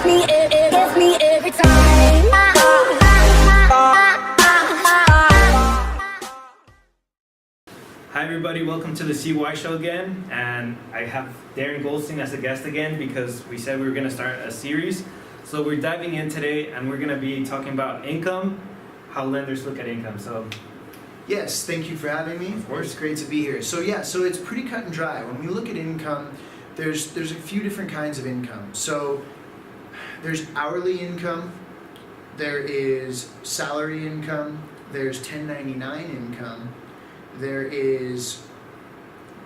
gets me every time. Hi everybody, welcome to the CYshow again, and I have Darren Goldstein as a guest again because we said we were going to start a series. So we're diving in today and we're going to be talking about income, how lenders look at income. So yes, thank you for having me. Of course. It's great to be here. So it's pretty cut and dry. When we look at income, there's a few different kinds of income. So there's hourly income, there is salary income, there's 1099 income, there is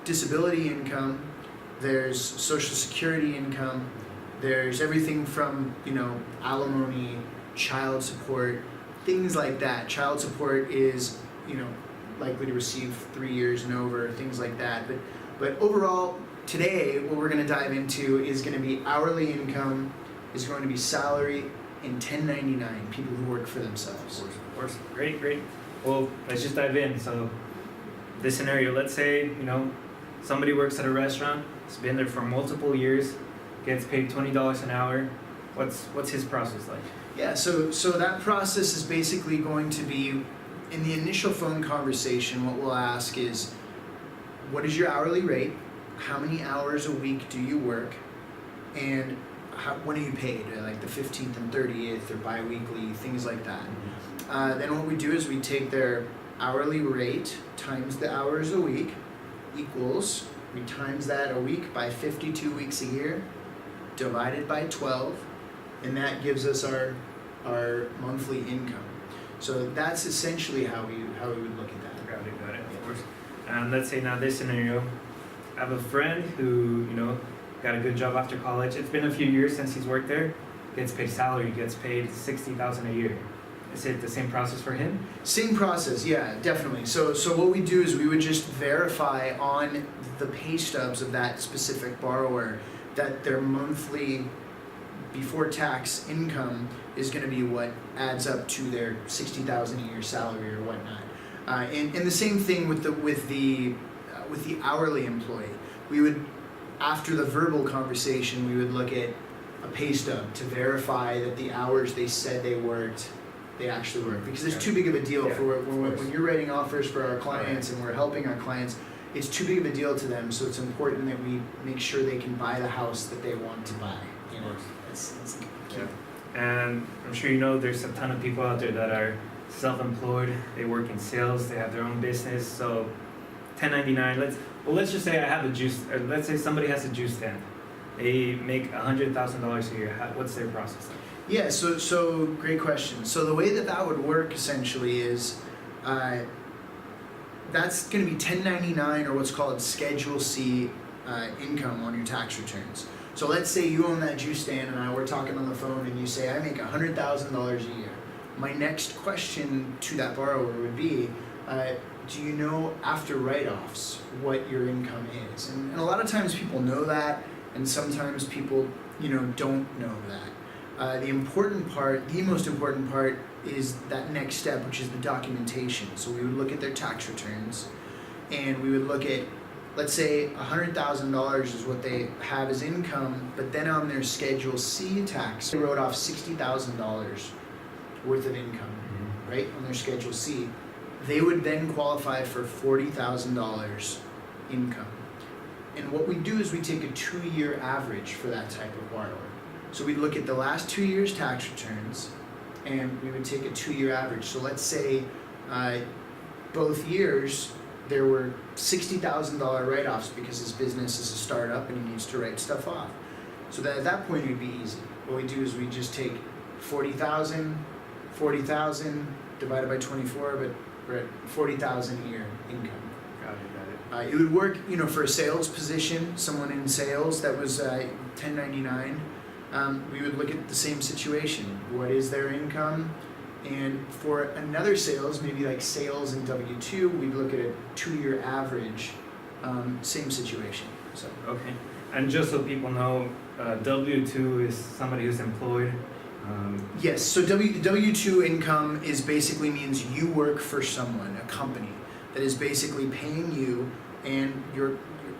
disability income, there's social security income, there's everything from, alimony, child support, things like that. Child support is, likely to receive 3 years and over, things like that. But overall, today, what we're going to dive into is going to be hourly income, is going to be salary, and 1099, people who work for themselves. of course, great. Well, let's just dive in. So this scenario, let's say, somebody works at a restaurant, has been there for multiple years, gets paid $20 an hour. What's his process like? Yeah, so that process is basically going to be, in the initial phone conversation, what we'll ask is, what is your hourly rate? How many hours a week do you work? And when are you paid? Like the 15th and 30th or bi-weekly, things like that. Then what we do is we take their hourly rate times the hours a week equals, we times that a week by 52 weeks a year, divided by 12, and that gives us our monthly income. So that's essentially how we would look at that. Got it, of course. And let's say now this scenario, I have a friend who, got a good job after college. It's been a few years since he's worked there, gets paid salary, gets paid $60,000 a year. Is it the same process for him? Same process, yeah, definitely. So what we do is we would just verify on the pay stubs of that specific borrower that their monthly before tax income is going to be what adds up to their $60,000 a year salary or whatnot. And the same thing with the hourly employee. We would, after the verbal conversation, we would look at a pay stub to verify that the hours they said they worked, they actually work, because it's too big of a deal when you're writing offers for our clients and we're helping our clients. It's too big of a deal to them, so it's important that we make sure they can buy the house that they want to buy. It's key. And I'm sure there's a ton of people out there that are self-employed. They work in sales. They have their own business. So 1099. Let's just say I have let's say somebody has a juice stand. They make $100,000 a year. What's their process like? Yeah, so great question. So the way that would work essentially is that's going to be 1099 or what's called Schedule C income on your tax returns. So let's say you own that juice stand and we're talking on the phone and you say, I make $100,000 a year. My next question to that borrower would be, do you know after write-offs what your income is? And a lot of times people know that, and sometimes people don't know that. The most important part is that next step, which is the documentation. So we would look at their tax returns, and we would look at, let's say $100,000 is what they have as income, but then on their Schedule C tax, they wrote off $60,000 worth of income, right, on their Schedule C. They would then qualify for $40,000 income. And what we do is we take a 2-year average for that type of borrower. So we'd look at the last 2 years' tax returns, and we would take a 2-year average. So let's say both years there were $60,000 write-offs because his business is a startup and he needs to write stuff off. So that at that point it would be easy. What we do is we just take 40,000 divided by 24, but we're at 40,000 a year income. Got it. It would work, for a sales position, someone in sales that was 1099. We would look at the same situation. What is their income? And for another sales, maybe like sales in W-2, we'd look at a 2-year average, same situation. So Okay. And just so people know, W-2 is somebody who's employed. Yes, so W-2 income is basically means you work for someone, a company, that is basically paying you, and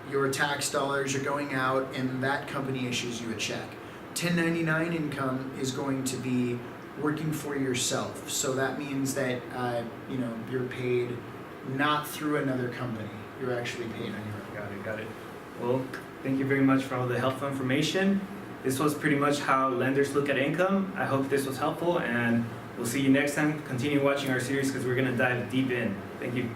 your tax dollars are going out, and that company issues you a check. 1099 income is going to be working for yourself. So that means that you're paid not through another company. You're actually paid on your own. Got it. Well, thank you very much for all the helpful information. This was pretty much how lenders look at income. I hope this was helpful, and we'll see you next time. Continue watching our series because we're going to dive deep in. Thank you.